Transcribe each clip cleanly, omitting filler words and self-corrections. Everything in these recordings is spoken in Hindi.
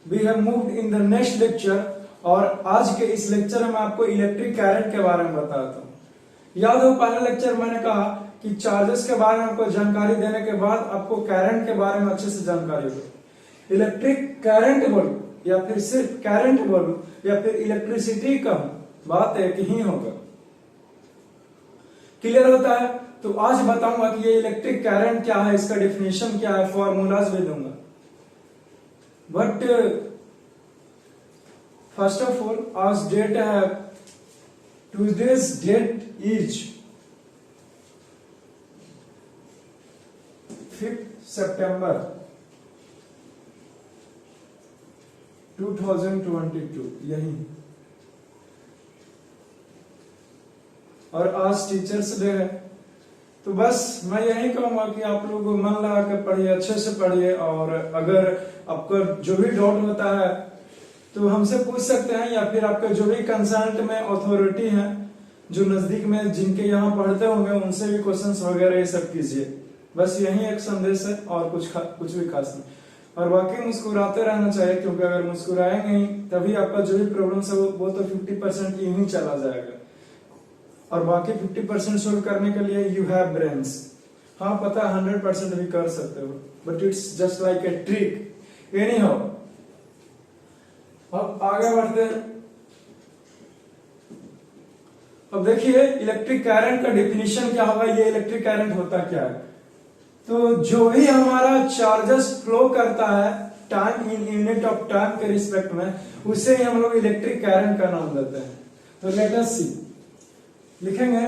We have moved in the next lecture, और आज के इस लेक्चर में आपको इलेक्ट्रिक करंट के बारे में बताता हूँ। याद हो पहले लेक्चर मैंने कहा कि चार्जेस के बारे में आपको जानकारी देने के बाद आपको करंट के बारे में अच्छे से जानकारी हो। इलेक्ट्रिक करंट बोलो या फिर सिर्फ करंट बोलो या फिर इलेक्ट्रिसिटी का बात एक ही होगा। क्लियर होता है? तो आज बताऊंगा कि ये इलेक्ट्रिक करंट क्या है, इसका डेफिनेशन क्या है, फॉर्मूलाज भी दूंगा। बट फर्स्ट ऑफ ऑल आज डेट है, टुडेज डेट इज 5 सितंबर 2022 यही। और आज टीचर्स डे है, तो बस मैं यही कहूंगा कि आप लोग मन लगा कर पढ़िए, अच्छे से पढ़िए, और अगर आपको जो भी डाउट होता है तो हमसे पूछ सकते हैं, या फिर आपके जो भी कंसर्न में अथॉरिटी हैं जो नजदीक में जिनके यहाँ पढ़ते होंगे उनसे भी क्वेश्चंस वगैरह ये सब कीजिए। बस यही एक संदेश है और कुछ भी खास नहीं। और बाकी मुस्कुराते रहना चाहिए, क्योंकि अगर मुस्कुराएंगे ही तभी आपका जो भी प्रॉब्लम है वो तो 50% यूं ही चला जाएगा, और बाकी 50% सोल्व करने के लिए यू हैव ब्रेन्स। हाँ पता है 100% भी कर सकते हो, but it's just like a trick. Any how, अब आगे बढ़ते हैं। अब देखिए इलेक्ट्रिक करंट का डेफिनेशन क्या होगा, ये इलेक्ट्रिक करंट होता क्या है। तो जो भी हमारा चार्जेस फ्लो करता है time in unit of time के रिस्पेक्ट में, उसे ही हम लोग इलेक्ट्रिक करंट का नाम देते हैं। तो लेट अस सी, लिखेंगे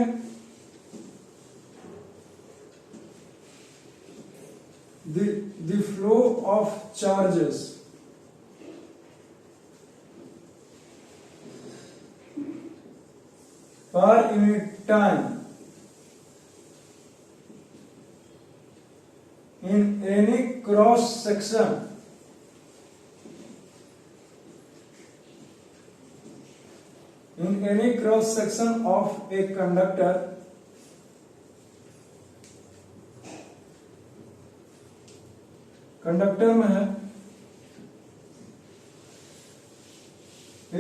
the flow of charges per unit time in any cross section of a conductor में है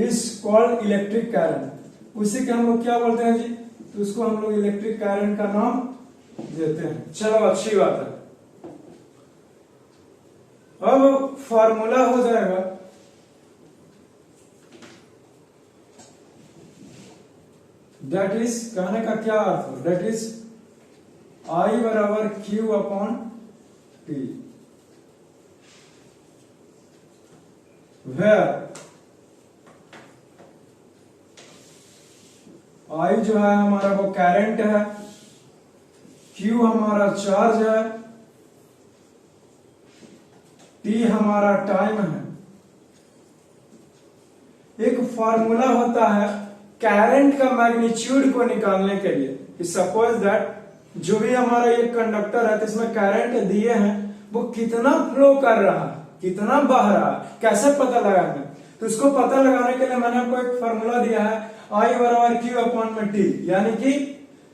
इज कॉल्ड इलेक्ट्रिक करंट। उसी के हम लोग क्या बोलते हैं जी, तो उसको हम लोग इलेक्ट्रिक करंट का नाम देते हैं। चलो अच्छी बात है। अब फॉर्मूला हो जाएगा, दैट इज, कहने का क्या अर्थ, दैट इज I बराबर Q upon T, where I जो है हमारा वो करंट है, Q हमारा चार्ज है, T हमारा टाइम है। एक फॉर्मूला होता है करंट का मैग्नीट्यूड को निकालने के लिए। सपोज दैट जो भी हमारा ये कंडक्टर है, तो इसमें करंट दिए हैं, वो कितना फ्लो कर रहा है, कितना बह रहा है, कैसे पता लगाएंगे। तो इसको पता लगाने के लिए मैंने आपको एक फॉर्मूला दिया है, I बराबर Q अपॉन में T, यानी कि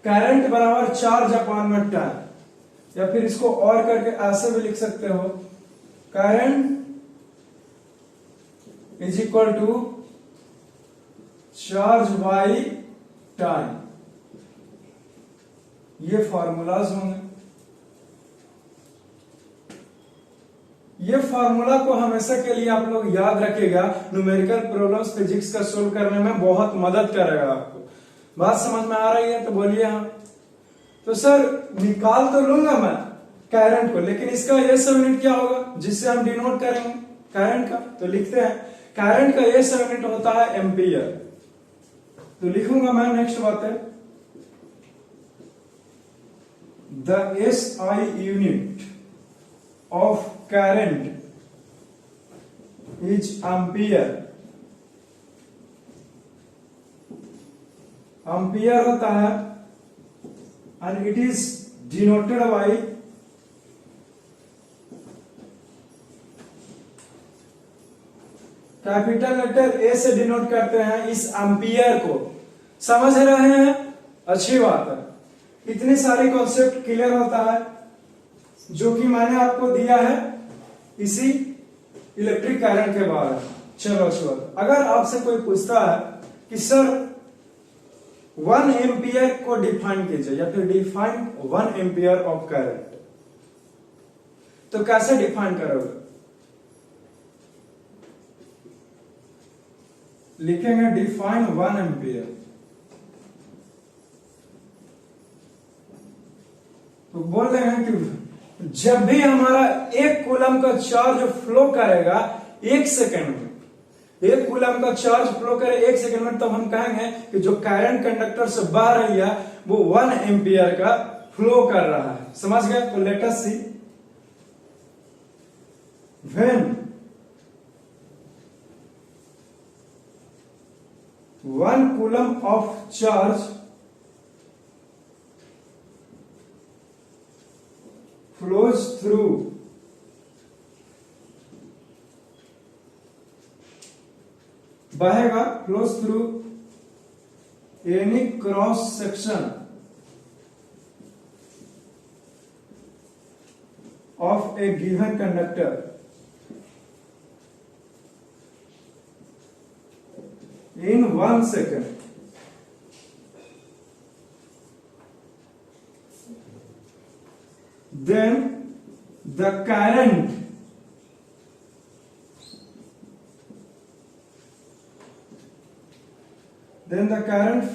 करंट बराबर चार्ज अपॉन में टाइम। या फिर इसको और करके ऐसे भी लिख सकते हो, current is equal to charge by time. ये फॉर्मूलाज होंगे। ये फॉर्मूला को हमेशा के लिए आप लोग याद रखिएगा, न्यूमेरिकल प्रॉब्लम्स फिजिक्स का सोल्व करने में बहुत मदद करेगा आपको। बात समझ में आ रही है तो बोलिए हाँ। तो सर निकाल तो लूंगा मैं करंट को, लेकिन इसका ये सब यूनिट क्या होगा जिससे हम डिनोट करेंगे करंट का। तो लिखते हैं करंट का ये सब यूनिट होता है एम्पियर। तो लिखूंगा मैं, नेक्स्ट बात है, the SI unit of current is ampere। Ampere होता है and it is denoted by capital letter A से डिनोट करते हैं इस एम्पियर को। समझ रहे हैं? अच्छी बात है। इतनी सारी कॉन्सेप्ट क्लियर होता है जो कि मैंने आपको दिया है इसी इलेक्ट्रिक करंट के बारे में। चलो अगर आपसे कोई पूछता है कि सर 1 एम्पियर को डिफाइन कीजिए या फिर डिफाइन 1 एम्पियर ऑफ करंट, तो कैसे डिफाइन करोगे? लिखेंगे डिफाइन 1 एम्पियर। तो बोल रहे हैं कि जब भी हमारा 1 कूलम का चार्ज फ्लो करेगा 1 सेकेंड में, 1 कूलम का चार्ज फ्लो करे 1 सेकेंड में, तब हम कहेंगे कि जो करंट कंडक्टर से बह रही है वो 1 एम्पियर का फ्लो कर रहा है। समझ गए? तो let us see, when 1 coulomb of charge flows through बहेगा, flows through any cross section of a given conductor in 1 second, then the current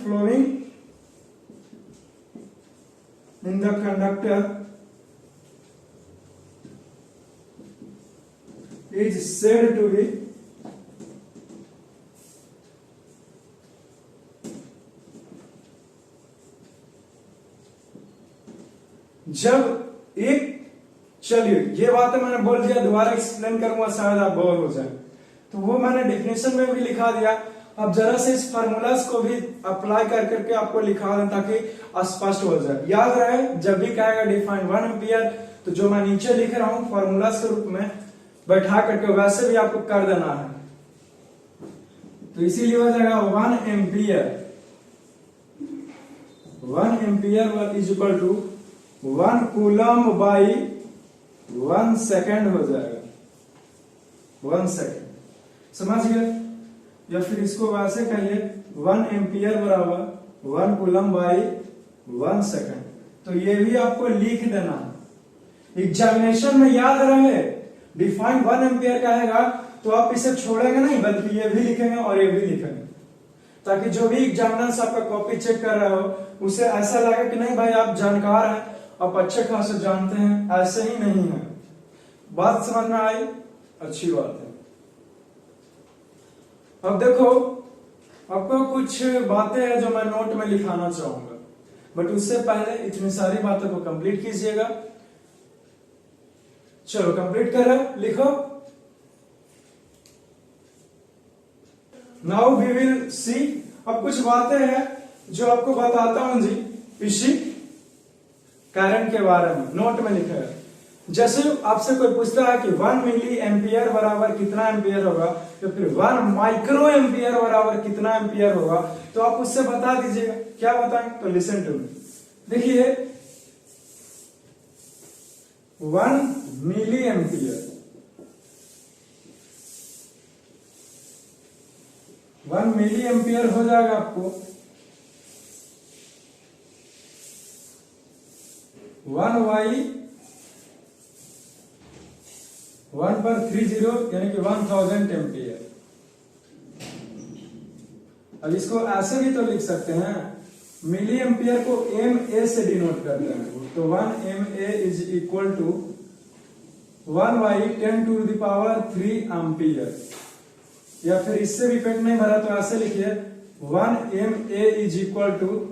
flowing in the conductor is said to be जब एक, चलिए ये बातें मैंने बोल दिया, दोबारा एक्सप्लेन करूंगा, शायद आप बोर हो जाए, तो वो मैंने डेफिनेशन में भी लिखा दिया। अब जरा से इस फार्मूलाज को भी अप्लाई कर करके आपको लिखा दें ताकि स्पष्ट हो जाए। याद रहे, जब भी कहेगा डिफाइन 1 एम्पियर, तो जो मैं नीचे लिख रहा हूं फार्मूलाज के रूप में बैठा करके वैसे भी आपको कर देना है। तो इसीलिए हो जाएगा 1 ampere, 1 ampere is equal to 1 coulomb by 1 second हो जाएगा, 1 सेकेंड। समझ गए? या फिर इसको वैसे कहिए 1 एम्पियर बराबर 1 कूलम बाई 1 सेकेंड। तो ये भी आपको लिख देना है, एग्जामिनेशन में याद रहे। डिफाइन 1 एम्पियर कहेगा तो आप इसे छोड़ेंगे नहीं, बल्कि ये भी लिखेंगे और ये भी लिखेंगे, ताकि जो भी एग्जामिनर आपका कॉपी चेक कर रहा हो उसे ऐसा लगे कि नहीं भाई आप जानकार हैं, आप अच्छे खासे जानते हैं। ऐसे ही नहीं है। बात समझ में आई? अच्छी बात है। अब देखो, आपको कुछ बातें हैं जो मैं नोट में लिखाना चाहूंगा, बट उससे पहले इतनी सारी बातों को कंप्लीट कीजिएगा। चलो कंप्लीट कर रहे, लिखो। Now we will see. अब कुछ बातें हैं जो आपको बताता हूं जी इसी करंट के बारे में, नोट में लिखा है। जैसे आपसे कोई पूछता है कि 1 मिली एम्पियर बराबर कितना एम्पियर होगा, या फिर 1 माइक्रो एम्पियर बराबर कितना एम्पियर होगा, तो आप उससे बता दीजिएगा। क्या बताएं? तो लिसन टू मी। देखिए 1 मिली एम्पियर, 1 मिली एम्पियर हो जाएगा आपको 1 पर 30 यानी कि 1000 एम्पियर। अब इसको ऐसे भी तो लिख सकते हैं, मिली एम्पियर को MA से डिनोट करते हैं। तो 1 MA is equal to 1/10⁻³ ampere. या फिर इससे भी पेट नहीं भरा तो ऐसे लिखिए 1 MA इज इक्वल टू,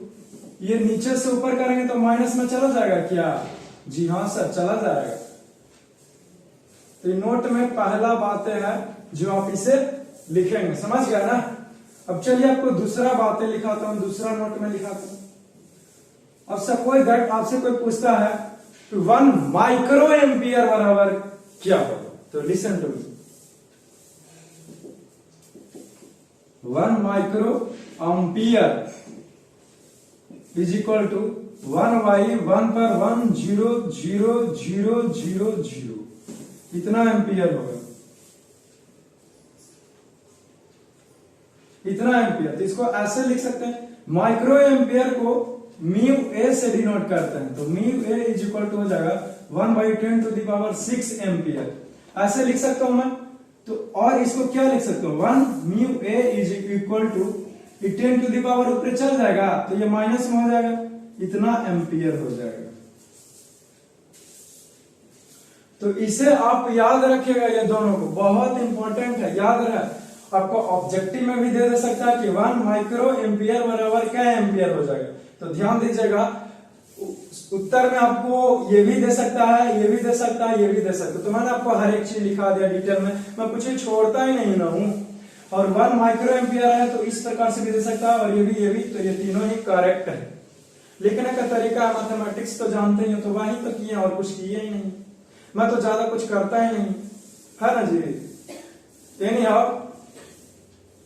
ये नीचे से ऊपर करेंगे तो माइनस में चला जाएगा क्या? जी हाँ सर, चला जाएगा। तो नोट में पहला बातें है जो आप इसे लिखेंगे, समझ गया ना? अब चलिए आपको दूसरा बातें लिखाता हूं, दूसरा नोट में लिखाता हूं। अब सपोज दैट आपसे कोई पूछता है तो 1 माइक्रो एम्पियर बराबर क्या होगा, तो listen to me. 1 micro ampere is equal to 1/1 पर 1,0,0,0,0,0 इतना एम्पियर होगा। इतना एम्पियर। तो इसको ऐसे लिख सकते हैं, माइक्रो एम्पियर को म्यू ए से डिनोट करते हैं, तो mu A is equal to हो जाएगा 1/10⁶ एम्पियर, ऐसे लिख सकता हूं मैं। तो और इसको क्या लिख सकते हो, 1 mu A is equal to 10⁻, ऊपर चल जाएगा तो ये माइनस में हो जाएगा, इतना एम्पियर हो जाएगा। तो इसे आप याद रखिएगा, ये दोनों को बहुत इंपॉर्टेंट है, याद रहे। आपको ऑब्जेक्टिव में भी दे सकता है कि 1 माइक्रो एम्पियर बराबर क्या एम्पियर हो जाएगा। तो ध्यान दीजिएगा, उत्तर में आपको ये भी दे सकता है, ये भी दे सकता है, ये भी दे सकता है। तो मैंने आपको हर एक चीज लिखा दिया डिटेल में, मैं कुछ ही छोड़ता ही नहीं ना हूं। और 1 माइक्रो एम्पियर है तो इस प्रकार से भी दे सकता है, और ये भी, तो ये तीनों ही करेक्ट है। लिखने का तरीका मैथमेटिक्स तो जानते ही हो, तो वही तो किए और कुछ किए ही नहीं, मैं तो ज्यादा कुछ करता ही नहीं है ना जी। एनी हाउ,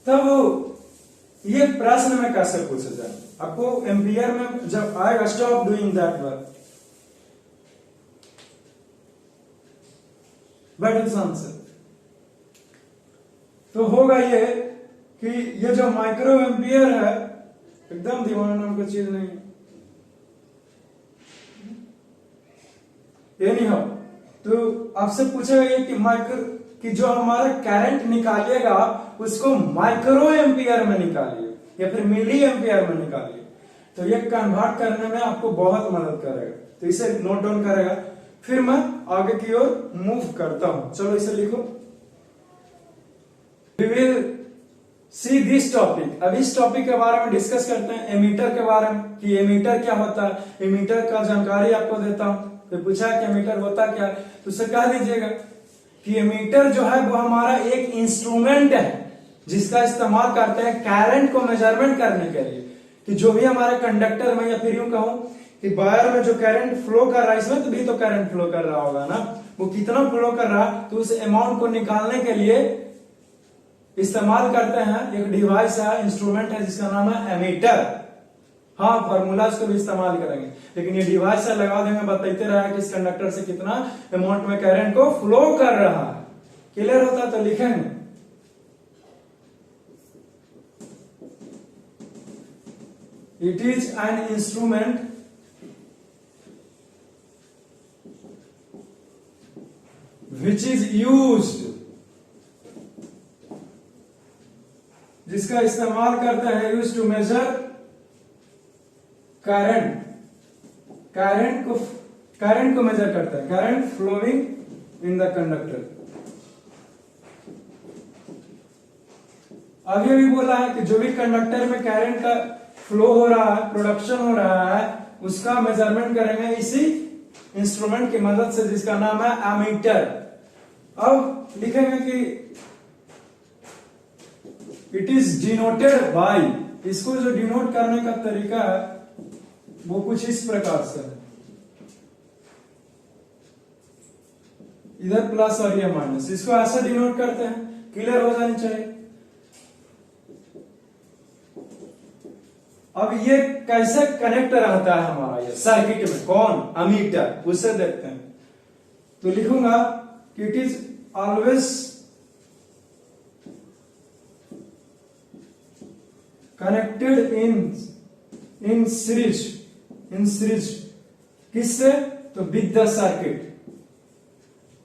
तब ये प्रश्न में कैसे पूछा जाए आपको एम्पियर में जब आएगा, stop doing that work, but it's answer. तो होगा ये कि ये जो माइक्रो एम्पियर है एकदम दिमाग नाम की चीज नहीं है। एनी हाउ, तो आपसे पूछेगा ये कि माइक्रो कि जो हमारा करंट निकालिएगा उसको माइक्रो एम्पियर में निकालिए या फिर मिली एम्पियर में निकालिए, तो ये कन्वर्ट करने में आपको बहुत मदद करेगा। तो इसे नोट डाउन करेगा, फिर मैं आगे की ओर मूव करता हूं। चलो इसे लिखो, we will see this topic. अब इस टॉपिक के बारे में डिस्कस करते हैं, एमीटर के बारे में, कि एमीटर क्या होता है, एमीटर का जानकारी आपको देता हूं। तो पूछा कि एमीटर होता क्या है, तो उससे कह दीजिएगा कि एमीटर जो है वो हमारा एक इंस्ट्रूमेंट है जिसका इस्तेमाल करते हैं करंट को मेजरमेंट करने के लिए, कि जो भी हमारे कंडक्टर में, या फिर यूं कहूं कि वायर में जो करंट फ्लो कर रहा है, इसमें तो भी तो करंट फ्लो कर रहा होगा ना, वो कितना फ्लो कर रहा, तो उस अमाउंट को निकालने के लिए इस्तेमाल करते हैं। एक डिवाइस है, इंस्ट्रूमेंट है जिसका नाम है एमीटर। हाँ, फॉर्मूला को भी इस्तेमाल करेंगे, लेकिन ये डिवाइस से लगा देंगे, बताते रहा कि इस कंडक्टर से कितना अमाउंट में करंट को फ्लो कर रहा है। क्लियर होता तो लिखेंगे, it is an instrument which is used, जिसका इस्तेमाल करते हैं, यूज टू मेजर करंट को मेजर करता है, current flowing in the conductor. आगे भी बोला है कि जो भी कंडक्टर में करंट का फ्लो हो रहा है, प्रोडक्शन हो रहा है, उसका मेजरमेंट करेंगे इसी इंस्ट्रूमेंट की मदद से जिसका नाम है एमीटर। अब लिखेंगे कि इट इज डिनोटेड बाय, इसको जो डिनोट करने का तरीका है वो कुछ इस प्रकार से है, इधर प्लस और ये माइनस, इसको ऐसा डिनोट करते हैं, क्लियर हो जानी चाहिए। अब ये कैसे कनेक्ट रहता है हमारा ये सर्किट में, कौन, एमीटर, उसे देखते हैं। तो लिखूंगा कि it is always connected in series, किससे, तो विद द सर्किट,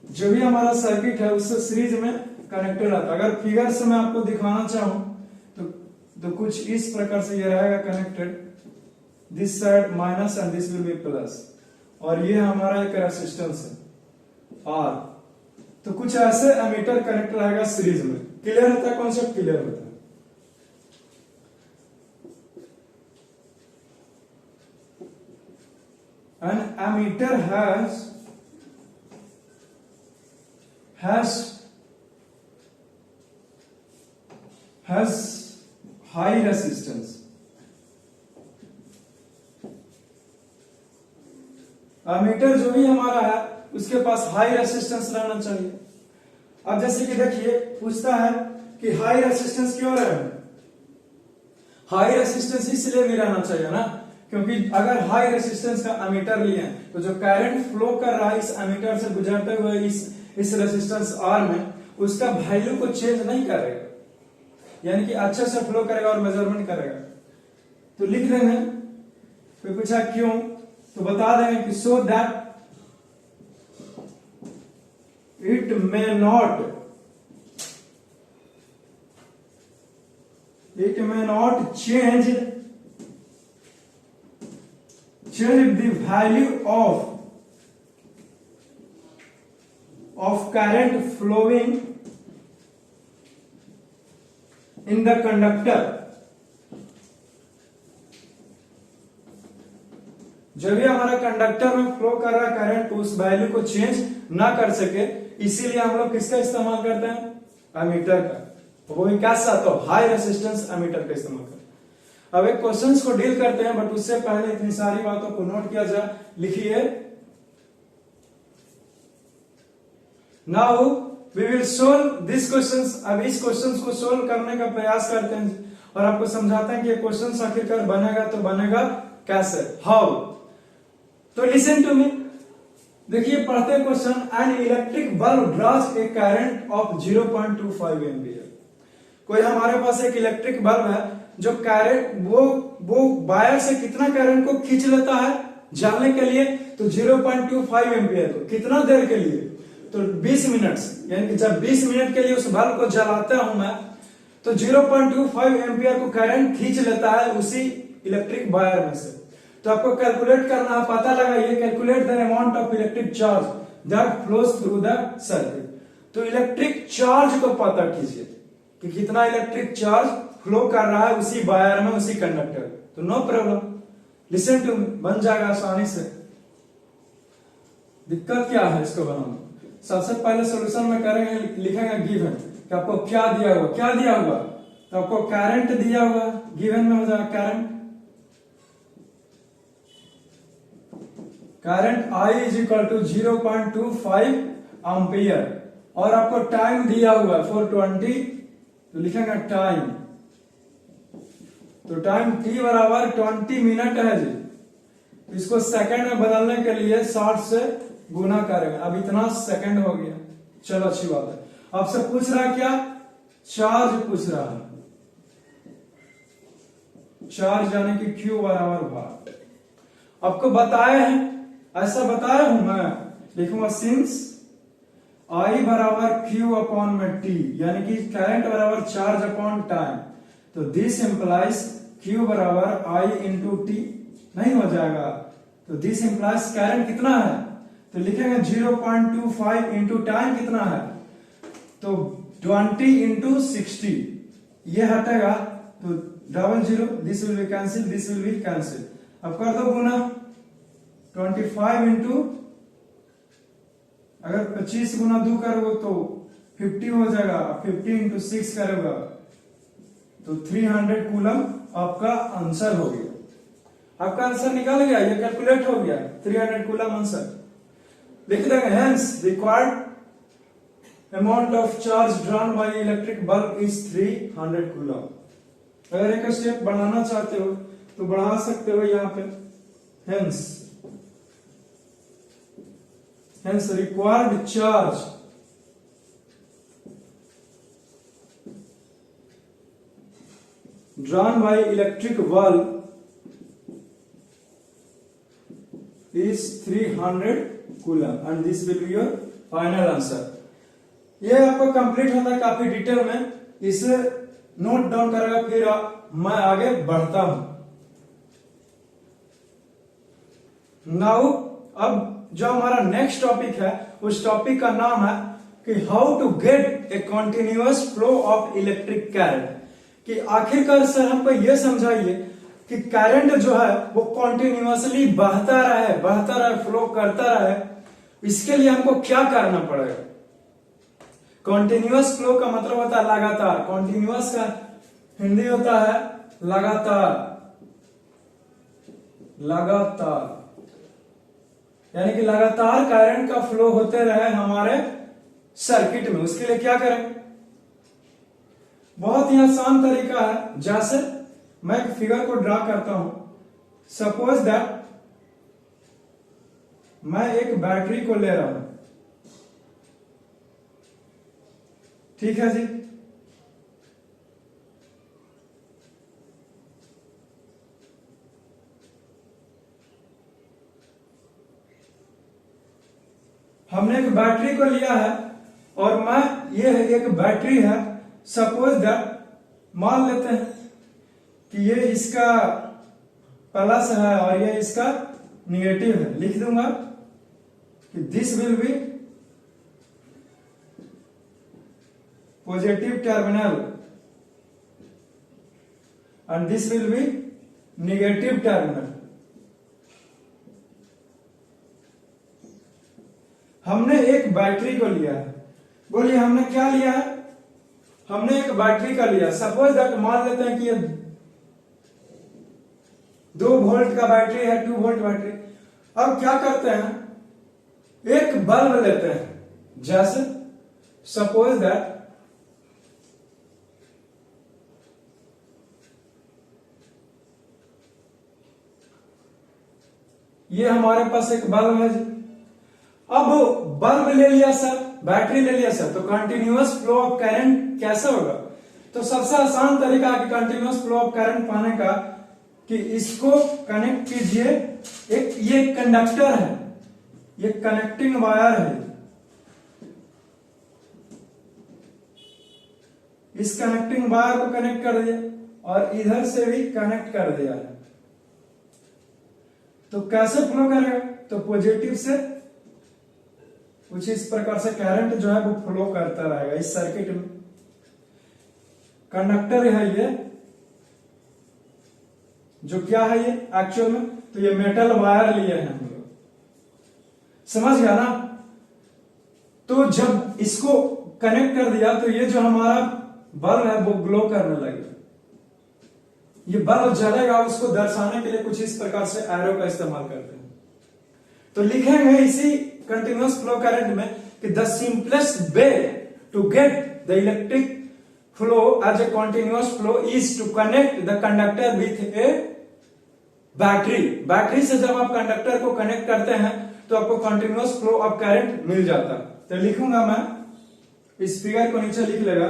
जो भी हमारा सर्किट है उससे सीरीज में कनेक्टेड रहता है। अगर फिगर से मैं आपको दिखाना चाहूं तो कुछ इस प्रकार से ये रहेगा connected, this side minus and this will be plus, और ये हमारा एक रेसिस्टेंस है आर। तो कुछ ऐसे एमीटर कनेक्ट रहेगा सीरीज में। क्लियर होता है कॉन्सेप्ट, क्लियर होता है। An ammeter has high resistance. Ammeter जो भी हमारा है उसके पास हाई रेसिस्टेंस रहना चाहिए। अब जैसे कि देखिए पूछता है कि हाई रेसिस्टेंस क्यों रहे, हाई रेसिस्टेंस इसलिए भी रहना चाहिए ना, क्योंकि अगर हाई रेसिस्टेंस का एमीटर लिए तो जो करंट फ्लो कर रहा है इस एमीटर से गुजरते हुए इस रेसिस्टेंस आर में, उसका वैल्यू को चेंज नहीं करेगा। यानी कि अच्छे से फ्लो करेगा और मेजरमेंट करेगा। तो लिख देंगे, फिर पूछा क्यों, तो बता देंगे कि so that it may not change the value of current flowing in the conductor। जब भी हमारा कंडक्टर में फ्लो कर रहा करंट उस वैल्यू को चेंज ना कर सके, इसीलिए हम लोग किसका इस्तेमाल करते हैं, एमीटर का। वो भी कैसा, तो हाई रेजिस्टेंस एमीटर का इस्तेमाल करते हैं। अब एक क्वेश्चंस को डील करते हैं, बट उससे पहले इतनी सारी बातों को नोट किया जाए। लिखिए, now we will solve this questions. अब इस क्वेश्चंस को सोल्व करने का प्रयास करते हैं और आपको समझाते हैं कि ये क्वेश्चंस आखिरकार बनेगा तो बनेगा कैसे, हाउ। तो लिसन टू मी, देखिए पढ़ते question. An electric bulb draws a current of 0.25 ampere. कोई हमारे पास एक इलेक्ट्रिक बल्ब है जो करंट वो वायर से कितना करंट को खींच लेता है जानने के लिए, तो 0.25 एम्पियर को कितना देर के लिए, तो 20 मिनट। यानी कि जब 20 मिनट के लिए उस बल्ब को जलाता हूं मैं, तो 0.25 एम्पियर को करंट खींच लेता है उसी इलेक्ट्रिक वायर में से। तो आपको कैलकुलेट करना है, पता लगाइए, calculate the amount of electric charge that flows through the circuit. तो इलेक्ट्रिक चार्ज को पता कीजिए कि कितना इलेक्ट्रिक चार्ज फ्लो कर रहा है उसी वायर में, उसी कंडक्टर। तो नो प्रॉब्लम, लिसन टू, बन जाएगा आसानी से। दिक्कत क्या है इसको बनाने, सबसे पहले सॉल्यूशन में करेंगे, लिखेंगे गिवन कि आपको क्या दिया हुआ, क्या दिया हुआ, तो आपको करंट दिया हुआ, गिवन में हो जाएगा current I is equal to 0.25 ampere, और आपको टाइम दिया हुआ है 420, तो लिखेंगे टाइम, तो टाइम t बराबर 20 मिनट है जी। इसको सेकंड में बदलने के लिए 60 से गुना करेंगे। अब इतना सेकंड हो गया, चलो अच्छी बात है। आपसे पूछ रहा है क्या, चार्ज पूछ रहा है, चार्ज यानी कि Q बराबर भार। आपको बताए हैं, ऐसा बताया हूं मैं, लिखूंगा सिंस I बराबर Q अपॉन में T, यानी कि करंट बराबर चार्ज अपॉन टाइम, तो दिस इंप्लाइज Q बराबर I इंटू टी नहीं हो जाएगा। तो दिस इंप्लाइज करंट कितना है, तो लिखेंगे 0.25 इंटू टाइम कितना है, तो 20 इंटू 60, ये हटेगा तो 00, this will be cancel, this will be cancel. अब कर दो गुना, 25 इंटू, अगर 25 गुना 2 करोगे तो 50 हो जाएगा, 50 इंटू 6 करोगा तो 300 कूलम आपका आंसर हो गया। आपका आंसर निकल गया, ये कैलकुलेट हो गया, 300 कूलम आंसर लिख देंगे। Hence required amount of charge drawn by electric bulb is 300 coulomb. अगर एक स्टेप बढ़ाना चाहते हो तो बढ़ा सकते हो यहाँ पे, hence required charge drawn by electric bulb is 300 coulomb and this will be your final answer। ये आपको कंप्लीट होता है काफी डिटेल में, इसे नोट डाउन करेगा, फिर मैं आगे बढ़ता हूं। नाउ अब जो हमारा नेक्स्ट टॉपिक है, उस टॉपिक का नाम है कि how to get a continuous flow of electric current. कि आखिरकार सर हमको यह समझाइए कि करंट जो है वो कॉन्टिन्यूअसली बहता रहे, फ्लो करता रहे, इसके लिए हमको क्या करना पड़ेगा। कॉन्टिन्यूअस फ्लो का मतलब होता है लगातार, कॉन्टिन्यूअस का हिंदी होता है लगातार, यानी कि लगातार करंट का फ्लो होते रहे हमारे सर्किट में। उसके लिए क्या करें, बहुत ही आसान तरीका है। जैसे मैं एक फिगर को ड्रा करता हूं, सपोज दैट मैं एक बैटरी को ले रहा हूं, ठीक है जी। हमने एक बैटरी को लिया है और ये एक बैटरी है। सपोज दैट मान लेते हैं कि ये इसका प्लस है और ये इसका निगेटिव है। लिख दूंगा कि this will be positive terminal and this will be negative terminal. हमने एक बैटरी को लिया है। बोलिए हमने क्या लिया है? हमने एक बैटरी का लिया। सपोज दैट मान लेते हैं कि ये 2 वोल्ट का बैटरी है, 2 वोल्ट बैटरी। अब क्या करते हैं, एक बल्ब लेते हैं। जैसे सपोज दैट ये हमारे पास एक बल्ब है जी। अब बल्ब ले लिया सर, बैटरी ले लिया सर, तो कंटिन्यूअस फ्लो ऑफ करंट कैसे होगा? तो सबसे आसान तरीका है कि कंटिन्यूअस फ्लो ऑफ करंट पाने का कि इसको कनेक्ट कीजिए। ये कंडक्टर है, ये कनेक्टिंग वायर है। इस कनेक्टिंग वायर को कनेक्ट कर दिया और इधर से भी कनेक्ट कर दिया है। तो कैसे फ्लो करेगा? तो पॉजिटिव से कुछ इस प्रकार से करंट जो है वो फ्लो करता रहेगा इस सर्किट में। कंडक्टर है ये, जो क्या है ये एक्चुअल में, तो ये मेटल वायर लिए हैं हम लोग। समझ गया ना? तो जब इसको कनेक्ट कर दिया तो ये जो हमारा बल्ब है वो ग्लो करने लगेगा। ये बल्ब जलेगा, उसको दर्शाने के लिए कुछ इस प्रकार से एरो का इस्तेमाल करते हैं। तो लिखेंगे इसी कंटिन्यूअस फ्लो करंट में कि the simplest way to get the electric flow as a continuous flow is to connect the conductor with a battery. Battery से जब आप कंडक्टर को कनेक्ट करते हैं तो आपको कंटिन्यूअस फ्लो ऑफ करंट मिल जाता है। तो लिखूंगा मैं, इस फिगर को नीचे लिख लेगा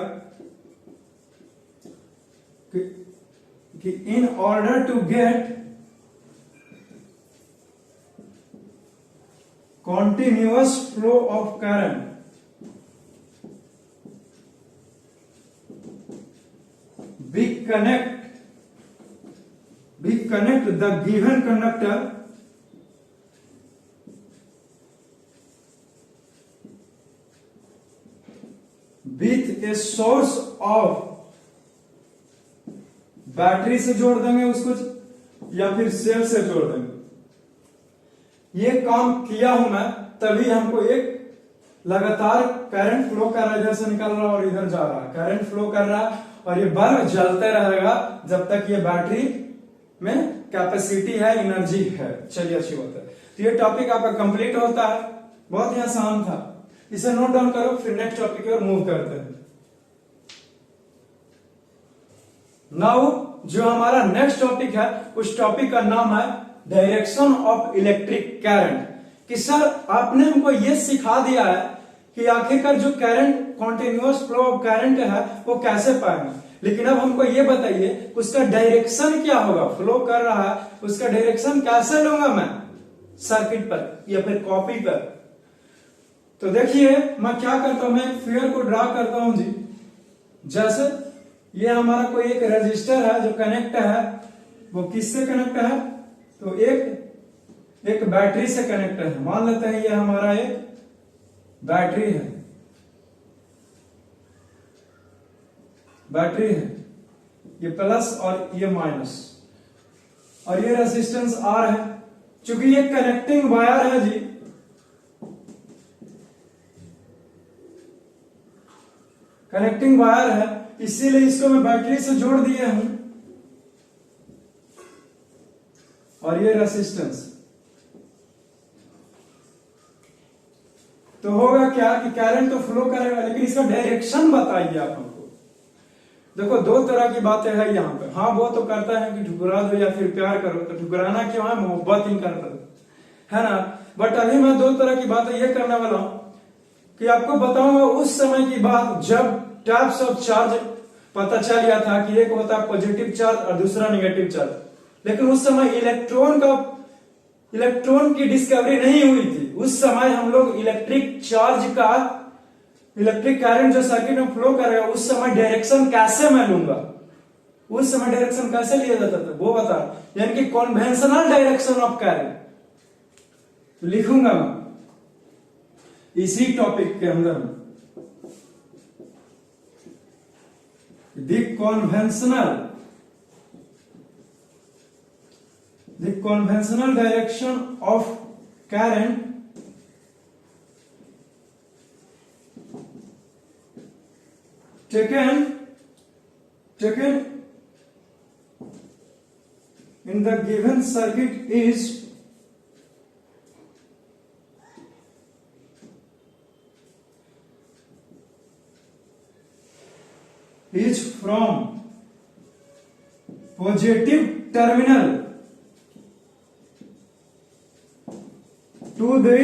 कि in order to get continuous flow of current, we connect the given conductor with a source of, battery से जोड़ देंगे उसको या फिर सेल से जोड़ देंगे। ये काम किया हूं मैं, तभी हमको एक लगातार करंट फ्लो कर रहा है, जैसे निकल रहा है और इधर जा रहा है, करंट फ्लो कर रहा है और ये बल्ब जलते रहेगा जब तक ये बैटरी में कैपेसिटी है, एनर्जी है। चलिए अच्छी बात है। तो ये टॉपिक आपका कंप्लीट होता है, बहुत ही आसान था। इसे नोट डाउन करो, फिर नेक्स्ट टॉपिक की ओर मूव करते हैं। नाउ जो हमारा नेक्स्ट टॉपिक है, उस टॉपिक का नाम है डायरेक्शन ऑफ इलेक्ट्रिक करंट। कि सर आपने हमको ये सिखा दिया है कि आखिरकार जो current, continuous flow of current है वो कैसे पाएंगे, लेकिन अब हमको ये बताइए उसका डायरेक्शन क्या होगा। फ्लो कर रहा है, उसका डायरेक्शन कैसे लूंगा मैं, सर्किट पर या फिर कॉपी पर। तो देखिए मैं क्या करता हूं, मैं फिगर को ड्रा करता हूं जी। जैसे ये हमारा कोई एक रजिस्टर है जो कनेक्ट है, वो किससे कनेक्ट है? तो एक बैटरी से कनेक्ट है। मान लेते हैं ये हमारा एक बैटरी है, ये प्लस और ये माइनस, और ये रेजिस्टेंस आर है। चूंकि ये कनेक्टिंग वायर है जी, कनेक्टिंग वायर है, इसीलिए इसको मैं बैटरी से जोड़ दिए हूं। और ये रेसिस्टेंस, तो होगा क्या कि करंट तो फ्लो करेगा, लेकिन इसका डायरेक्शन बताइए आप हमको। देखो दो तरह की बातें हैं यहाँ पे। हाँ वो तो करता है कि ठुकरा दो या फिर प्यार करो, तो ठुकराना क्यों है, मोहब्बत ही करता है ना। बट अभी मैं दो तरह की बातें ये करने वाला हूं कि आपको बताऊंगा उस समय की बात जब टाइप्स ऑफ चार्ज पता चल गया था कि एक होता है पॉजिटिव चार्ज और दूसरा नेगेटिव चार्ज। लेकिन उस समय इलेक्ट्रॉन का इलेक्ट्रॉन की डिस्कवरी नहीं हुई थी, उस समय हम लोग इलेक्ट्रिक चार्ज का, इलेक्ट्रिक करंट जो सर्किट में फ्लो करेगा, उस समय डायरेक्शन कैसे मैं लूंगा, उस समय डायरेक्शन कैसे लिया जाता था वो बता, यानी कि कॉन्वेंशनल डायरेक्शन ऑफ करंट। तो लिखूंगा मैं इसी टॉपिक के अंदर में, the conventional direction of current taken in the given circuit is from positive terminal to the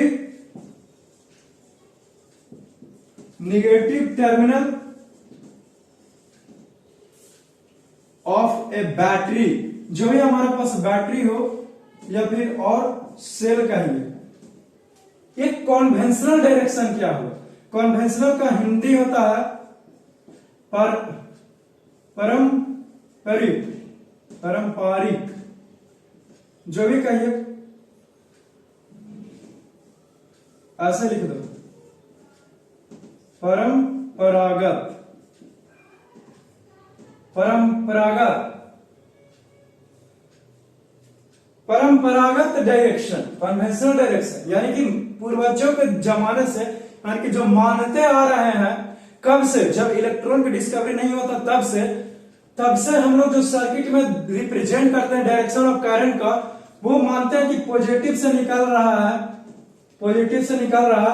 negative terminal of a battery। जो भी हमारे पास बैटरी हो या फिर और सेल का ही, एक कॉन्वेंशनल डायरेक्शन क्या हो, कॉन्वेंशनल का हिंदी होता है पारंपरिक, जो भी कहिए ऐसे लिख दो, परंपरागत डायरेक्शन, कन्वेंशनल डायरेक्शन, यानी कि पूर्वजों के जमाने से, यानी कि जो मानते आ रहे हैं, कब से, जब इलेक्ट्रॉन की डिस्कवरी नहीं होता तब से हम लोग जो सर्किट में रिप्रेजेंट करते हैं डायरेक्शन ऑफ करंट का, वो मानते हैं कि पॉजिटिव से निकल रहा है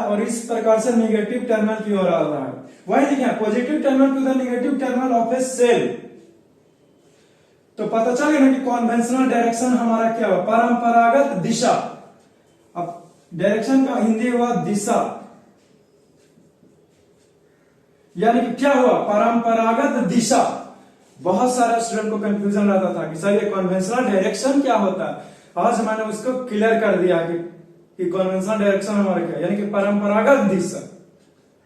और इस प्रकार से नेगेटिव टर्मिनल की ओर आ रहा है। वही लिखे positive terminal to the negative terminal of a cell. तो पता चल गया ना कि कॉन्वेंशनल डायरेक्शन हमारा क्या हुआ, परंपरागत दिशा। अब डायरेक्शन का हिंदी हुआ दिशा, यानी कि क्या हुआ, परंपरागत दिशा। बहुत सारे स्टूडेंट को कंफ्यूजन रहता था कि सर ये कॉन्वेंशनल डायरेक्शन क्या होता है। आज मैंने उसको क्लियर कर दिया कि कॉन्वेंशनल डायरेक्शन हमारा क्या, यानी कि परंपरागत दिशा।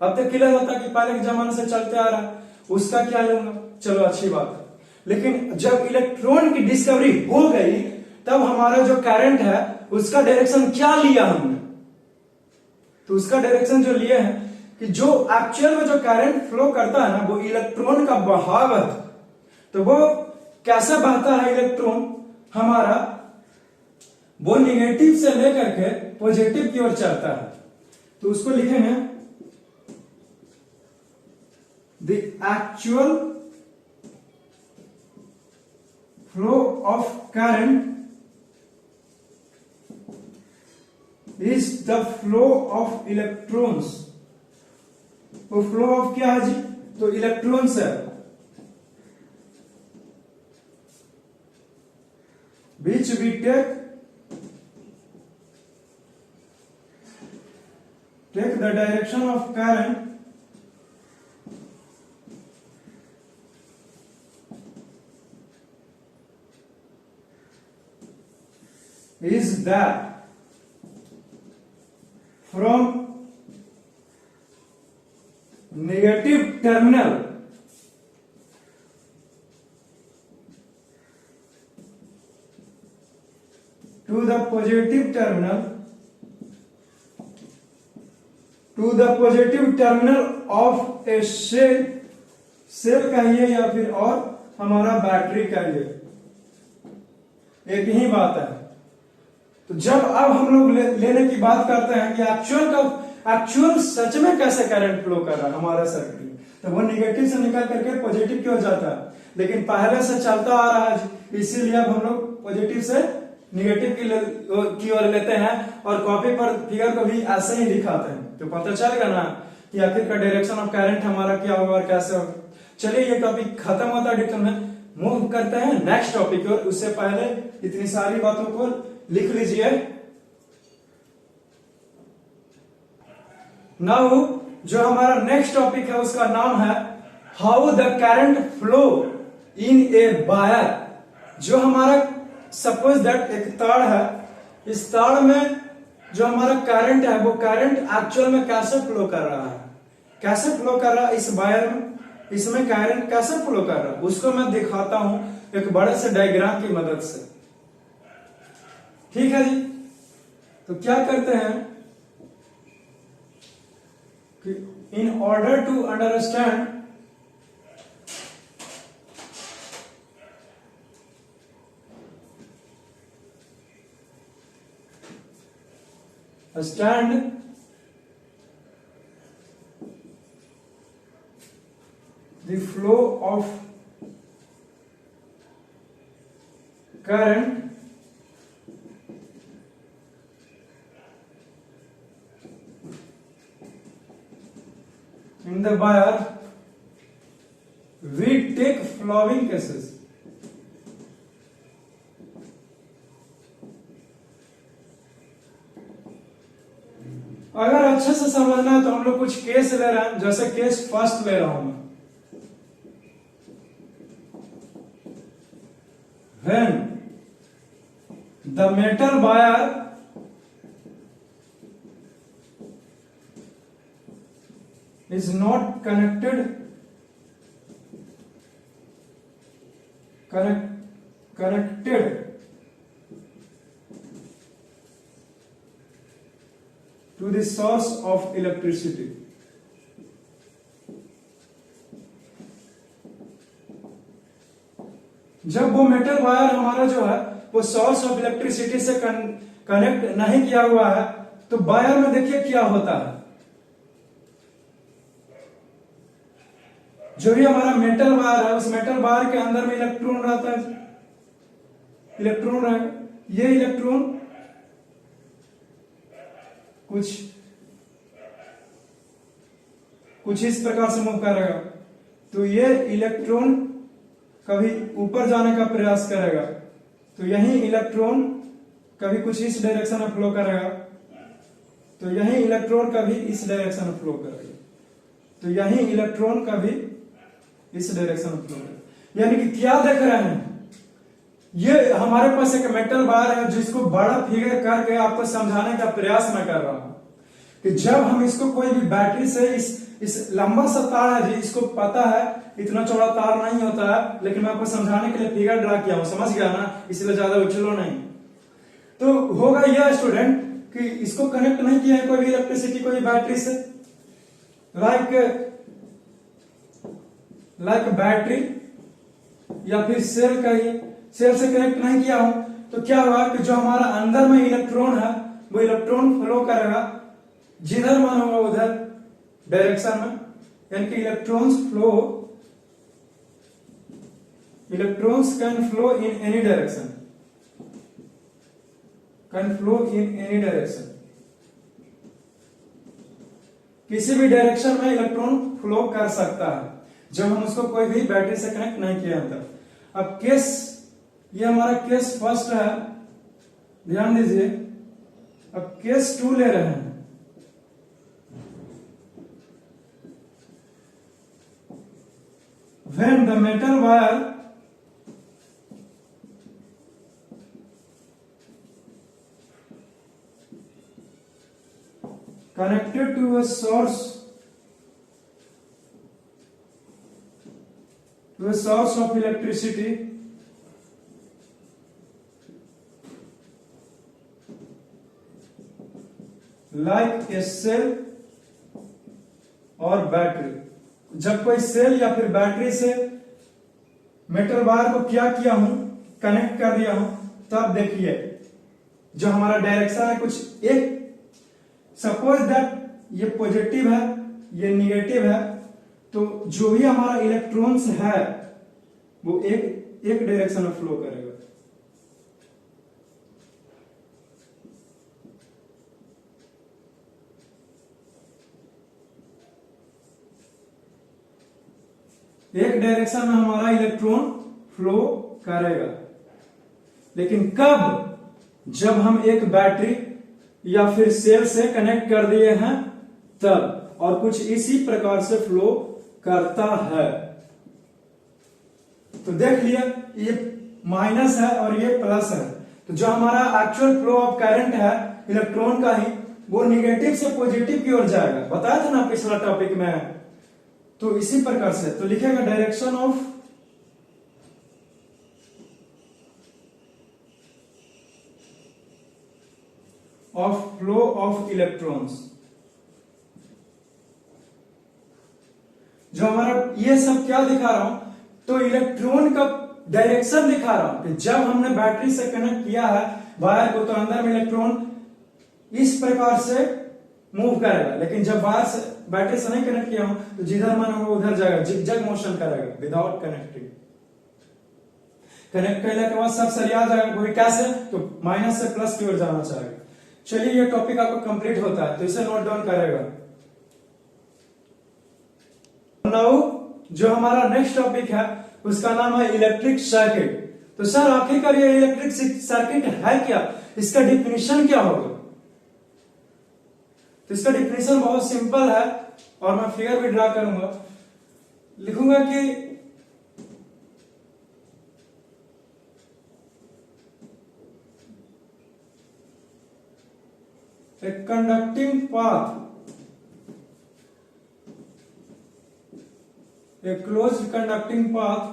अब तक क्लियर होता कि पहले के जमाने से चलते आ रहा है, उसका क्या लूंगा, चलो अच्छी बात है। लेकिन जब इलेक्ट्रॉन की डिस्कवरी हो गई, तब हमारा जो करंट है उसका डायरेक्शन क्या लिया हमने, तो उसका डायरेक्शन जो लिए हैं कि जो एक्चुअल में जो करंट फ्लो करता है ना, वो इलेक्ट्रॉन का बहावत, तो वो कैसे बहता है इलेक्ट्रॉन हमारा, वो निगेटिव से लेकर के पॉजिटिव की ओर चलता है। तो उसको लिखेंगे the actual flow of current is the flow of electrons. वो फ्लो ऑफ क्या है जी, तो इलेक्ट्रॉन्स है, which we take the direction of current is that from negative terminal to the positive terminal of a cell कहिए या फिर और हमारा बैटरी कहिए, एक ही बात है। तो जब अब हम लोग लेने की बात करते हैं कि एक्चुअल सच में कैसे करंट फ्लो कर रहा है हमारा सर्किट में, तो वो निगेटिव से निकल करके पॉजिटिव की ओर जाता है। लेकिन पहले से चलता आ रहा है, इसीलिए अब हम लोग पॉजिटिव से निगेटिव की ओर लेते हैं और कॉपी पर फिगर को भी ऐसे ही दिखाते हैं। तो पता चलेगा ना कि आखिर का डायरेक्शन ऑफ करंट हमारा क्या होगा और कैसे होगा। चलिए ये टॉपिक खत्म होता है डिटेल में, मूव करते हैं नेक्स्ट टॉपिक और उससे पहले इतनी सारी बातों को लिख लीजिए। नाउ जो हमारा नेक्स्ट टॉपिक है उसका नाम है how the current flow in a wire. जो हमारा सपोज दैट एक तार है इस तार में जो हमारा करंट है वो करंट एक्चुअल में कैसे फ्लो कर रहा है, कैसे फ्लो कर रहा है इस वायर में, इसमें करंट कैसे फ्लो कर रहा है उसको मैं दिखाता हूं एक बड़े से डायग्राम की मदद से। ठीक है जी, तो क्या करते हैं कि in order to understand the flow of current in the wire, we take following cases. अगर अच्छे से समझना है तो हम लोग कुछ केस ले रहे हैं, जैसे केस फर्स्ट ले रहा हूं मैं। When the metal wire is not connected to the source of electricity, जब वो मेटल वायर हमारा जो है वो सोर्स ऑफ इलेक्ट्रिसिटी से कनेक्ट नहीं किया हुआ है तो वायर में देखिए क्या होता है, जो भी हमारा मेटल वायर है उस मेटल वायर के अंदर में इलेक्ट्रॉन रहता है, इलेक्ट्रॉन रहेगा, ये इलेक्ट्रॉन कुछ इस प्रकार से मूव करेगा, तो ये इलेक्ट्रॉन कभी ऊपर जाने का प्रयास करेगा, तो यही इलेक्ट्रॉन कभी कुछ इस डायरेक्शन में फ्लो करेगा, तो यही इलेक्ट्रॉन कभी इस डायरेक्शन में फ्लो करेगा, तो यही इलेक्ट्रॉन कभी इस डायरेक्शन में फ्लो करेगा। यानी कि क्या देख रहे हैं, ये हमारे पास एक मेटल वायर है जिसको बड़ा फिगर करके आपको समझाने का प्रयास मैं कर रहा हूं कि जब हम इसको कोई भी बैटरी से इस लंबा सा तार है जी, इसको पता है इतना चौड़ा तार नहीं होता है, लेकिन मैं आपको समझाने के लिए फिगर ड्रा किया हूं, समझ गया ना, इसलिए ज्यादा उछलो नहीं। तो होगा यह स्टूडेंट कि इसको कनेक्ट नहीं किया है कोई भी इलेक्ट्रिसिटी कोई बैटरी से, लाइक बैटरी या फिर सेल का ही, सेल से कनेक्ट नहीं किया हूं तो क्या हुआ कि जो हमारा अंदर में इलेक्ट्रॉन है वो इलेक्ट्रॉन फ्लो करेगा जिधर मन होगा उधर डायरेक्शन में, यानी कि electrons can flow in any direction, किसी भी डायरेक्शन में इलेक्ट्रॉन फ्लो कर सकता है जब हम उसको कोई भी बैटरी से कनेक्ट नहीं किया अंदर। अब केस, ये हमारा केस फर्स्ट है, ध्यान दीजिए। अब केस 2 ले रहे हैं, when the metal wire connected to a source of electricity like a cell और बैटरी, जब कोई सेल या फिर बैटरी से मेटल वायर को क्या किया हूं, कनेक्ट कर दिया हूं, तब देखिए जो हमारा डायरेक्शन है कुछ एक, सपोज दैट ये पॉजिटिव है ये निगेटिव है, तो जो भी हमारा इलेक्ट्रॉन्स है वो एक डायरेक्शन में फ्लो करेगा। एक डायरेक्शन में हमारा इलेक्ट्रॉन फ्लो करेगा, लेकिन कब, जब हम एक बैटरी या फिर सेल से कनेक्ट कर दिए हैं तब, और कुछ इसी प्रकार से फ्लो करता है। तो देख लिया ये माइनस है और ये प्लस है, तो जो हमारा एक्चुअल फ्लो ऑफ करंट है इलेक्ट्रॉन का ही, वो निगेटिव से पॉजिटिव की ओर जाएगा, बताया था ना पिछला टॉपिक में। तो इसी प्रकार से तो लिखेगा direction of flow of electrons. जो हमारा ये सब क्या दिखा रहा हूं, तो इलेक्ट्रॉन का डायरेक्शन दिखा रहा हूं कि जब हमने बैटरी से कनेक्ट किया है वायर को, तो अंदर में इलेक्ट्रॉन इस प्रकार से मूव करेगा, लेकिन जब वायर से बैटरी से नहीं कनेक्ट किया हूं तो जिधर मन होगा उधर जाएगा, जिगजैग मोशन करेगा विदाउट कनेक्टिंग। कनेक्ट करने के बाद सब सरिया जाएगा, कोई कैसे, तो माइनस से प्लस की ओर जाना चाहेगा। चलिए ये टॉपिक आपको कंप्लीट होता है, तो इसे नोट डाउन करेगा। नाउ जो हमारा नेक्स्ट टॉपिक है उसका नाम है इलेक्ट्रिक सर्किट। तो सर आखिरकार ये इलेक्ट्रिक सर्किट है क्या, इसका डिफिनेशन क्या होगा? तो इसका डिफिनेशन बहुत सिंपल है और मैं फिगर भी ड्रा करूंगा। लिखूंगा कि a conducting path, a closed conducting path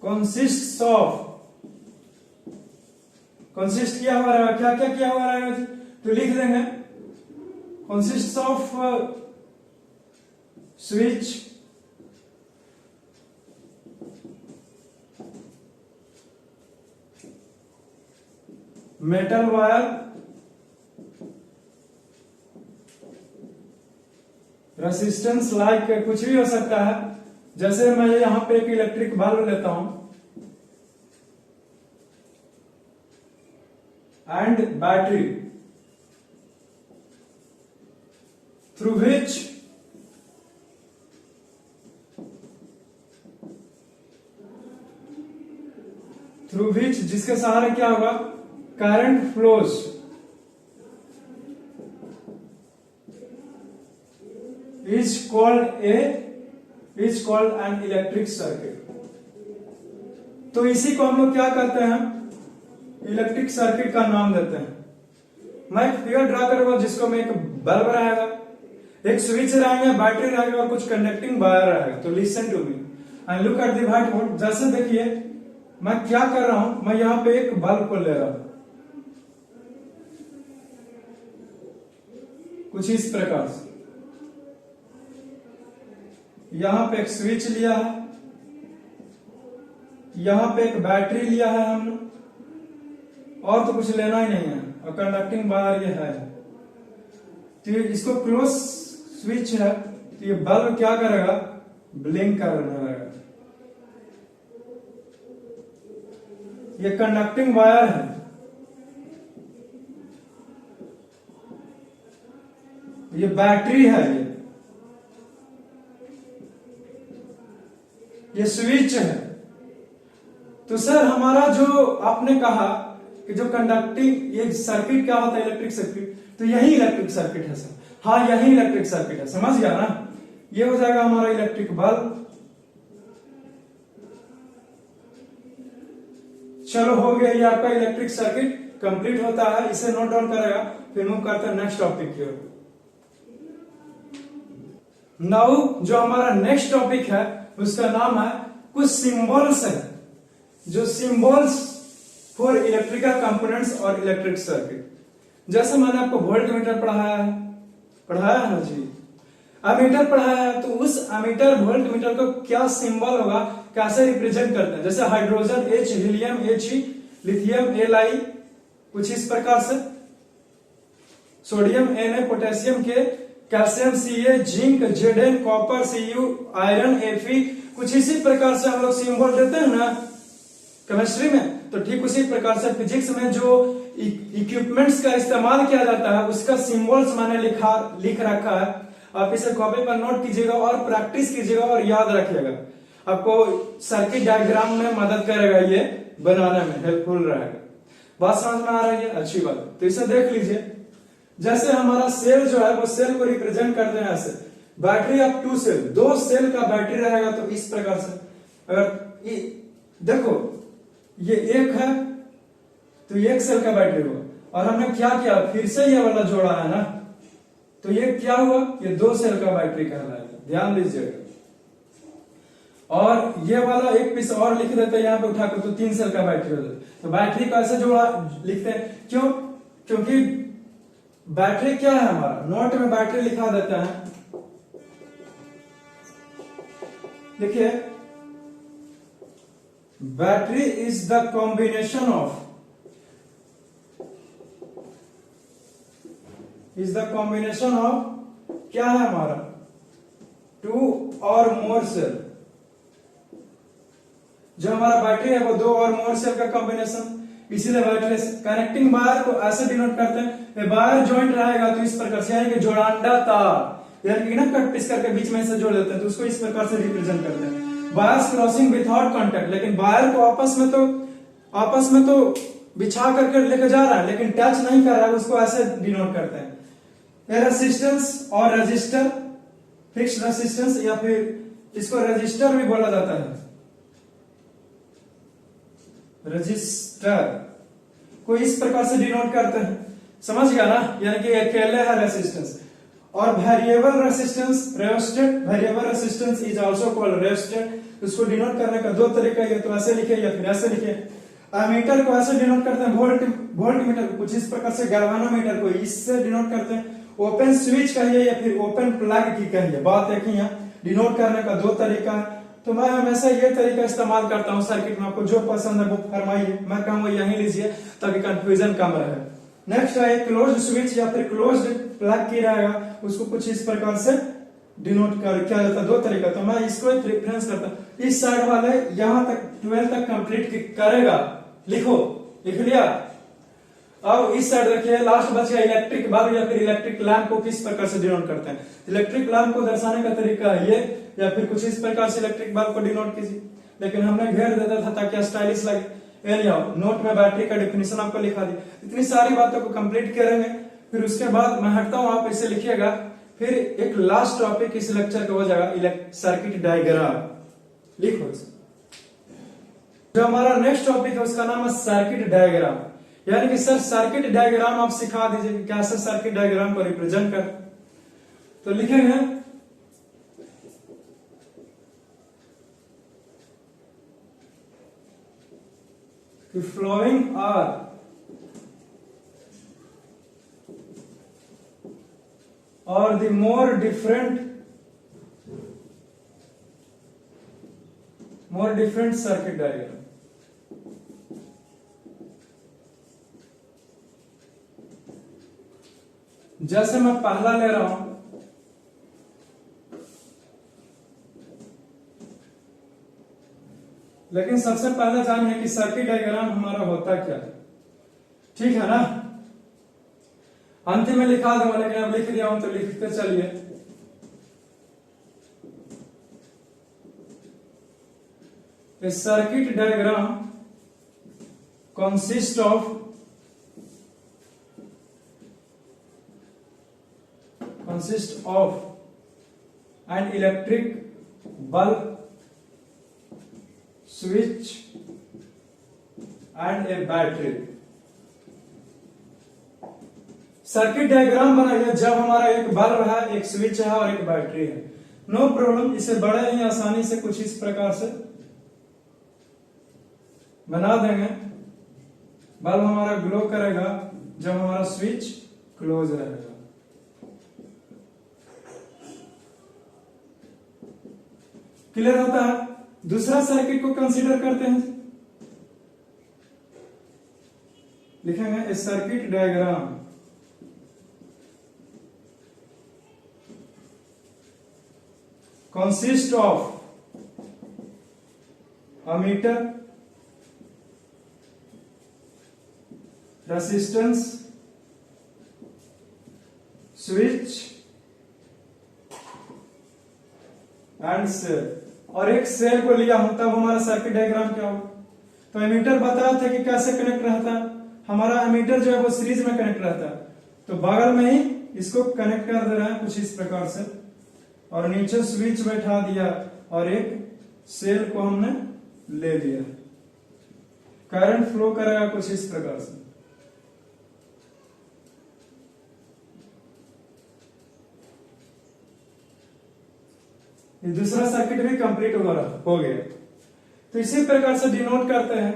consists किया हुआ रहेगा, क्या क्या किया हुआ रहेगा, तो लिख देंगे consists of switch, metal wire, resistance like कुछ भी हो सकता है। जैसे मैं यहां पे एक इलेक्ट्रिक बल्ब लेता हूं एंड बैटरी थ्रू विच जिसके सहारे क्या होगा, current flows, is called an electric circuit. तो इसी को हम लोग क्या कहते हैं, इलेक्ट्रिक सर्किट का नाम देते हैं। मैं एक फिगर ड्रा करूंगा जिसको में एक बल्ब रहेगा, एक स्विच रहेगा, बैटरी रहेगा और कुछ कंडक्टिंग वायर रहेगा। तो listen to me and look at the white board. जैसे देखिए मैं क्या कर रहा हूं, मैं यहां पे एक बल्ब को ले रहा हूं कुछ इस प्रकार से, यहां पे एक स्विच लिया है, यहां पे एक बैटरी लिया है हमने, और तो कुछ लेना ही नहीं है, और कंडक्टिंग वायर ये है। तो इसको क्लोज स्विच है, तो ये बल्ब क्या करेगा, ब्लिंक करने लगेगा। ये कंडक्टिंग वायर है, ये बैटरी है, ये स्विच है। तो सर हमारा जो आपने कहा कि जो कंडक्टिंग ये सर्किट क्या होता है, इलेक्ट्रिक सर्किट, तो यही इलेक्ट्रिक सर्किट है सर। हाँ यही इलेक्ट्रिक सर्किट है, समझ गया ना। ये हो जाएगा हमारा इलेक्ट्रिक बल्ब। चलो हो गया, ये आपका इलेक्ट्रिक सर्किट कंप्लीट होता है, इसे नोट डाउन करेगा। फिर मूव करते हैं नेक्स्ट टॉपिक की ओर। नाउ जो हमारा नेक्स्ट टॉपिक है उसका नाम है कुछ सिंबल्स है, जो सिंबल्स फॉर इलेक्ट्रिकल कंपोनेंट्स और इलेक्ट्रिक सर्किट। जैसे मैंने आपको वोल्टमीटर पढ़ाया है ना जी, अमीटर पढ़ाया है, तो उस अमीटर वोल्टमीटर को क्या सिंबल होगा, कैसे रिप्रेजेंट करते हैं। जैसे hydrogen H, helium He, lithium Li, कुछ इस प्रकार से, sodium Na, potassium K, calcium Ca, zinc Zn, copper Cu, iron Fe, कुछ इसी प्रकार से हम लोग सिंबल देते हैं ना केमिस्ट्री में। तो ठीक उसी प्रकार से फिजिक्स में जो इक्विपमेंट्स का इस्तेमाल किया जाता है उसका सिंबल्स मैंने लिख रखा है। आप इसे कॉपी पर नोट कीजिएगा और प्रैक्टिस कीजिएगा और याद रखिएगा, आपको सर्किट डायग्राम में मदद करेगा, ये बनाने में हेल्पफुल रहेगा। बात समझ में आ रही है, अच्छी बात। तो इसे देख लीजिए, जैसे हमारा सेल जो है वो सेल को रिप्रेजेंट करते हैं ऐसे, बैटरी ऑफ 2 सेल, 2 सेल का बैटरी रहेगा तो इस प्रकार से, अगर देखो ये एक है तो ये 1 सेल का बैटरी हुआ, और हमने क्या किया, फिर से ये वाला जोड़ा है ना, तो ये क्या हुआ, ये 2 सेल का बैटरी कहलाएगा, ध्यान दीजिएगा। और ये वाला एक पीस और लिख देते हैं यहाँ पे उठाकर, तो 3 सेल का बैटरी हो जाता है। तो बैटरी को ऐसे जोड़ा लिखते हैं, क्यों, क्योंकि बैटरी क्या है हमारा, नोट में बैटरी लिखा देता है, देखिए battery is the combination of, is the combination of क्या है हमारा, 2 और मोर सेल। जो हमारा बैटरी है वो 2 और मोर सेल का कॉम्बिनेशन, इसीलिए बैटरी कनेक्टिंग वायर को ऐसे डिनोट करते हैं, वायर जॉइंट रहेगा तो इस प्रकार से, यानी कि जोड़ांडा तार, यानी कि ना कट पीस करके बीच में से जोड़ देते हैं, तो उसको इस प्रकार से रिप्रेजेंट करते हैं। वायर्स क्रॉसिंग विदाउट कांटेक्ट, लेकिन वायर को आपस में तो बिछा करके लेके जा रहा है, लेकिन टच नहीं कर रहा है, उसको ऐसे डिनोट करते हैं। रेजिस्टेंस और रजिस्टर, फिक्स रेजिस्टेंस या फिर इसको रजिस्टर भी बोला जाता है, रजिस्टर को इस प्रकार से डिनोट करते हैं, समझ गया ना, यानी कि अकेले है रेजिस्टेंस। और variable resistance, rheostat, variable resistance is also called rheostat. उसको डिनोट करने का 2 तरीका है, तो ऐसे लिखे या फिर ऐसे लिखे। एमीटर को ऐसे डिनोट करते हैं, वोल्ट मीटर को कुछ इस प्रकार से, गैल्वानोमीटर को इससे डिनोट करते हैं। ओपन स्विच कहिए या फिर ओपन प्लग की कहिए, बात एक ही है। डिनोट करने का 2 तरीका है, तो मैं हमेशा ये तरीका इस्तेमाल करता हूँ सर्किट में, आपको जो पसंद है वो फरमाइए, मैं कहूँगा यही लीजिए ताकि कंफ्यूजन कम रहे। नेक्स्ट है क्लोज स्विच या फिर क्लोज प्लग की रहेगा, उसको कुछ इस प्रकार से डिनोट कर क्या जाता है, 2 तरीका, तो मैं इसको एक रेफरेंस करता हूँ। इस साइड वाले यहां तक 12 तक कंप्लीट करेगा, लिखो, लिख लिया। अब इस साइड देखिए, लास्ट बच गया इलेक्ट्रिक बल्ब या फिर इलेक्ट्रिक लैंप को किस प्रकार से डिनोट करते हैं। इलेक्ट्रिक लैंप को दर्शाने का तरीका है ये, या फिर कुछ इस प्रकार से इलेक्ट्रिक बल्ब को डिनोट कीजिए, लेकिन हमने घेर देता था ताकि स्टाइलिश लगे। नोट में बैटरी का डेफिनेशन आपको लिखा दी। इतनी सारी बातों को कंप्लीट करेंगे, फिर उसके बाद मैं हटता हूं, आप इसे लिखिएगा। फिर एक लास्ट टॉपिक इस लेक्चर का हो जाएगा सर्किट डायग्राम, लिखो। जो हमारा नेक्स्ट टॉपिक है उसका नाम है सर्किट डायग्राम, यानी कि सर सर्किट डायग्राम आप सिखा दीजिए कि कैसे सर्किट डायग्राम को रिप्रेजेंट कर। तो लिखेंगे कि flowing are or the more different circuit diagram. जैसे मैं पहला ले रहा हूं, लेकिन सबसे पहले जानिए कि सर्किट डायग्राम हमारा होता क्या है, ठीक है ना। अंतिम में लिखा दूंगा, लेकिन अब लिख दिया हूं तो लिखते चलिए। A circuit diagram consists of an electric bulb, switch and a battery। Circuit diagram बनाइए जब हमारा एक बल्ब है, एक स्विच है और एक बैटरी है। नो प्रॉब्लम, इसे बड़े ही आसानी से कुछ इस प्रकार से बना देंगे। बल्ब हमारा ग्लो करेगा जब हमारा स्विच क्लोज रहेगा। क्लियर होता है। दूसरा सर्किट को कंसीडर करते हैं, लिखेंगे a circuit diagram consist of ammeter, resistance, switch and cell। और एक सेल को लिया हूं तब हमारा सर्किट डायग्राम क्या होगा। तो एमीटर बताया था कि कैसे कनेक्ट रहता है। हमारा एमीटर जो है वो सीरीज में कनेक्ट रहता है, तो बगल में ही इसको कनेक्ट कर दे रहे हैं कुछ इस प्रकार से। और नीचे स्विच बैठा दिया और एक सेल को हमने ले लिया। करंट फ्लो करेगा कुछ इस प्रकार से। ये दूसरा सर्किट भी कंप्लीट हो गया। तो इसी प्रकार से डिनोट करते हैं।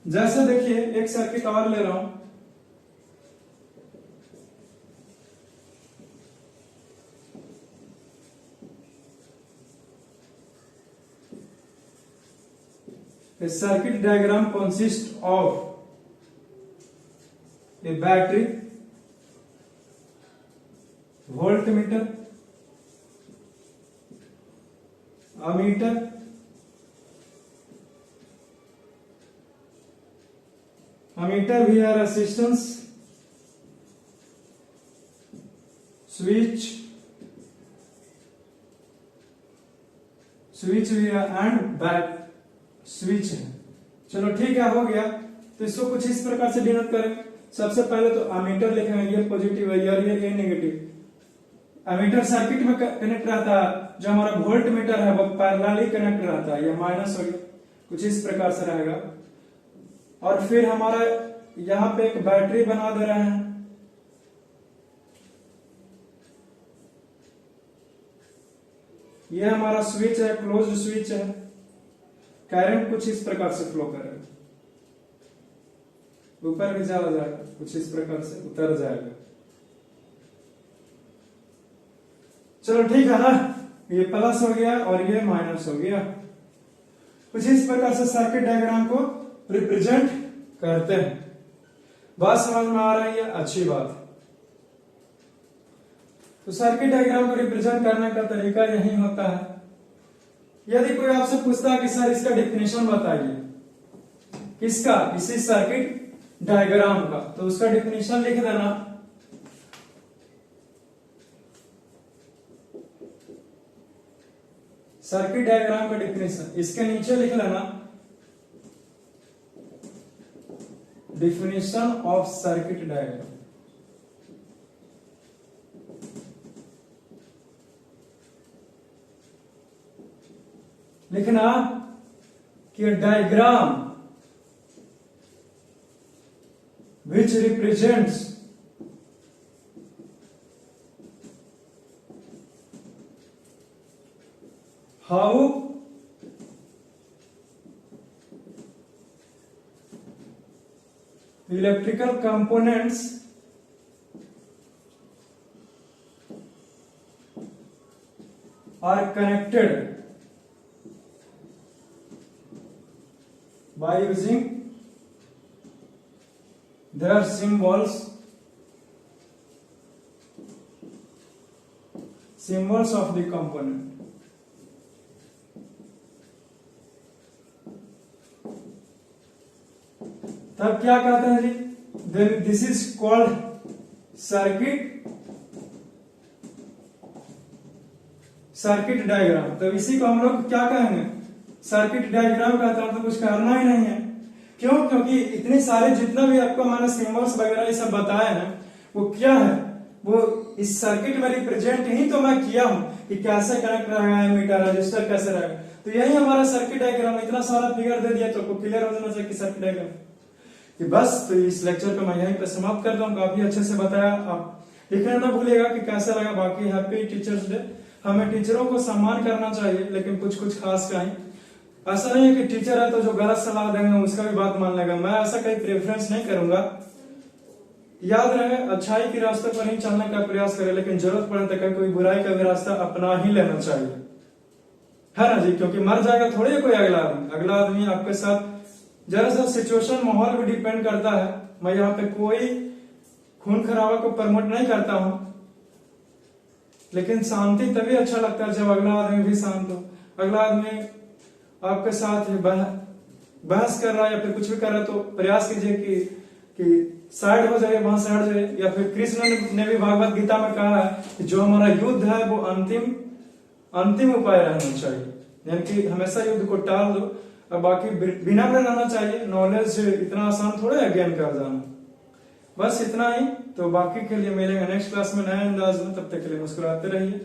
जैसे देखिए एक सर्किट और ले रहा हूं, a circuit diagram consists of a battery, voltmeter, ammeter, via resistance, switch via and back switch है। चलो ठीक है, हो गया। तो इसको कुछ इस प्रकार से डिनोट करें। सबसे पहले तो अमीटर लिखेंगे, ये पॉजिटिव है, ये नेगेटिव। अमीटर सर्किट में कनेक्ट रहता है, जो हमारा वोल्ट मीटर है वो पैरेलली कनेक्ट रहता है, ये माइनस हो गया, कुछ इस प्रकार से रहेगा। और फिर हमारा यहाँ पे एक बैटरी बना दे रहे हैं, ये हमारा स्विच है, क्लोज्ड स्विच है। करंट कुछ इस प्रकार से फ्लो करेगा, ऊपर भी चला जाएगा, कुछ इस प्रकार से उतर जाएगा। चलो ठीक है ना, ये प्लस हो गया और ये माइनस हो गया। कुछ इस प्रकार से सर्किट डायग्राम को रिप्रेजेंट करते हैं। बात समझ में आ रही है? अच्छी बात। तो सर्किट डायग्राम को रिप्रेजेंट करने का तरीका यही होता है। यदि कोई आपसे पूछता है कि सर इसका डेफिनेशन बताइए, किसका? इसी सर्किट डायग्राम का, तो उसका डेफिनेशन लिख देना। सर्किट डायग्राम का डेफिनेशन इसके नीचे लिख लेना, डेफिनेशन ऑफ सर्किट डायग्राम। लिखना कि diagram which represents how electrical components are connected by using their symbols of the component. तब क्या कहते हैं जी? Then this is called circuit diagram. तो इसी को हम लोग क्या कहेंगे? सर्किट डायग्राम कहते हैं। तो कुछ करना ही नहीं है। क्यों? क्योंकि इतने सारे जितना भी आपको मैंने सिंबल्स वगैरह ये सब बताए हैं, वो क्या है, वो इस सर्किट में रिप्रेजेंट ही तो मैं किया हूं कि कैसे कनेक्ट रहेगा, एमीटर रजिस्टर कैसे रहेगा। तो यही हमारा सर्किट डायग्राम। इतना सारा फिगर दे दिया तो आपको क्लियर हो जाना चाहिए कि सर्किट डायग्राम कि बस। तो इस लेक्चर को मैं यहीं पे समाप्त करता हूँ। काफी अच्छे से बताया। आप लिखना ना भूलिएगा कि कैसा लगा। बाकी हैप्पी टीचर्स डे। हमें टीचरों को सम्मान करना चाहिए, लेकिन कुछ कुछ खास कहीं ऐसा नहीं है कि टीचर है तो जो गलत सलाह देंगे उसका भी बात मान लेगा। मैं ऐसा कहीं प्रेफरेंस नहीं करूंगा। याद रहे, अच्छाई के रास्ते पर ही चलने का प्रयास करें, लेकिन जरूरत पड़े तो कोई बुराई का भी रास्ता अपना ही लेना चाहिए, है ना जी? क्योंकि मर जाएगा थोड़ी कोई अगला आदमी आपके साथ। जरा सा सिचुएशन, माहौल भी डिपेंड करता है। मैं यहाँ पे कोई खून खराबा को प्रमोट नहीं करता हूं, लेकिन शांति तभी अच्छा लगता है जब अगला आदमी भी शांत हो। अगला आदमी आपके साथ बहस कर रहा है या फिर कुछ भी कर रहा है तो प्रयास कीजिए कि साइड हो जाए, वहां से हट जाए। या फिर कृष्ण ने भी भागवत गीता में कहा है कि जो हमारा युद्ध है वो अंतिम उपाय रहना चाहिए, यानी कि हमेशा युद्ध को टाल दो और बाकी विनम्र रहना चाहिए। नॉलेज इतना आसान थोड़ा है ज्ञान का जाना। बस इतना ही। तो बाकी के लिए मिलेंगे नेक्स्ट क्लास में नए अंदाज में। तब तक के लिए मुस्कुराते रहिए।